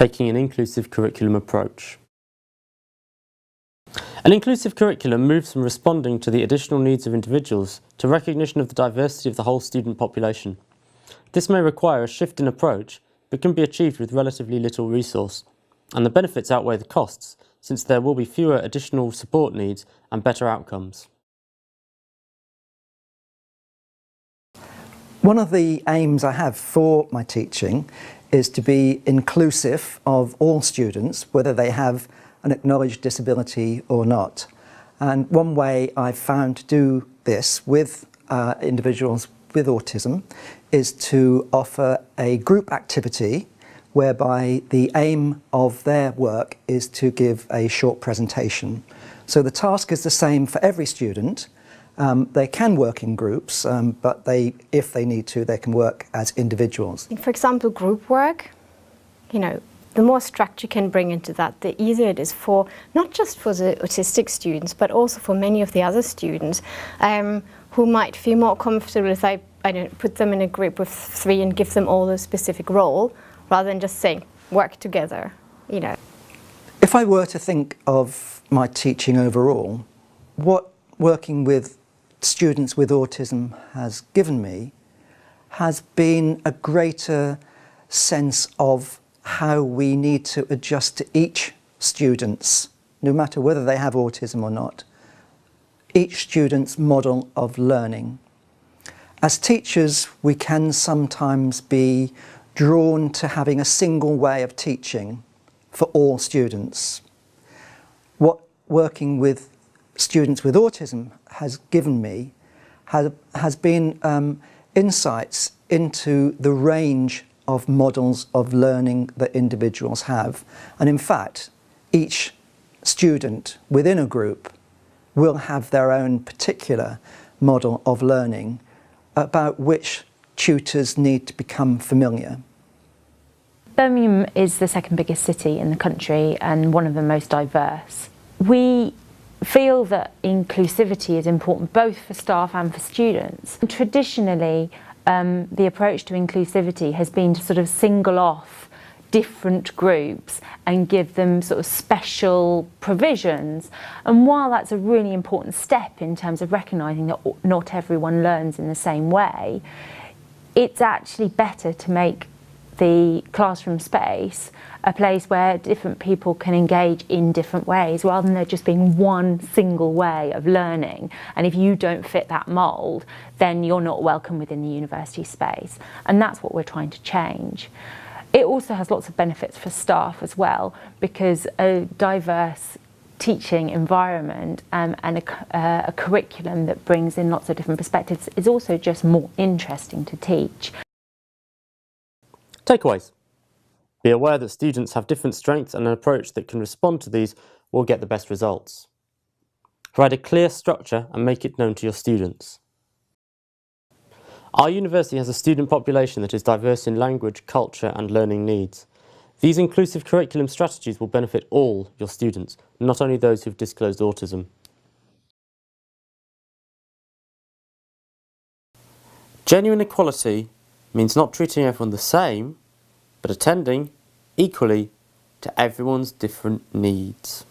taking an inclusive curriculum approach. An inclusive curriculum moves from responding to the additional needs of individuals to recognition of the diversity of the whole student population. This may require a shift in approach, but can be achieved with relatively little resource, and the benefits outweigh the costs, since there will be fewer additional support needs and better outcomes. One of the aims I have for my teaching is to be inclusive of all students, whether they have an acknowledged disability or not. And one way I've found to do this with individuals with autism is to offer a group activity whereby the aim of their work is to give a short presentation. So the task is the same for every student. They can work in groups, but if they need to, they can work as individuals. For example, group work, the more structure you can bring into that, the easier it is for, not just for the autistic students, but also for many of the other students who might feel more comfortable if I don't put them in a group with 3 and give them all a specific role, rather than just saying, work together, If I were to think of my teaching overall, what working with students with autism has given me has been a greater sense of how we need to adjust to each student's, no matter whether they have autism or not, each student's model of learning. As teachers, we can sometimes be drawn to having a single way of teaching for all students. What working with students with autism has given me has been insights into the range of models of learning that individuals have. And in fact, each student within a group will have their own particular model of learning about which tutors need to become familiar. Birmingham is the second biggest city in the country and one of the most diverse. We feel that inclusivity is important both for staff and for students. Traditionally, the approach to inclusivity has been to sort of single off different groups and give them sort of special provisions. And while that's a really important step in terms of recognising that not everyone learns in the same way, it's actually better to make the classroom space a place where different people can engage in different ways rather than there just being one single way of learning. And if you don't fit that mould, then you're not welcome within the university space. And that's what we're trying to change. It also has lots of benefits for staff as well, because a diverse teaching environment and a curriculum that brings in lots of different perspectives is also just more interesting to teach. Takeaways. Be aware that students have different strengths and an approach that can respond to these will get the best results. Provide a clear structure and make it known to your students. Our university has a student population that is diverse in language, culture and learning needs. These inclusive curriculum strategies will benefit all your students, not only those who've disclosed autism. Genuine equality means not treating everyone the same, but attending equally to everyone's different needs.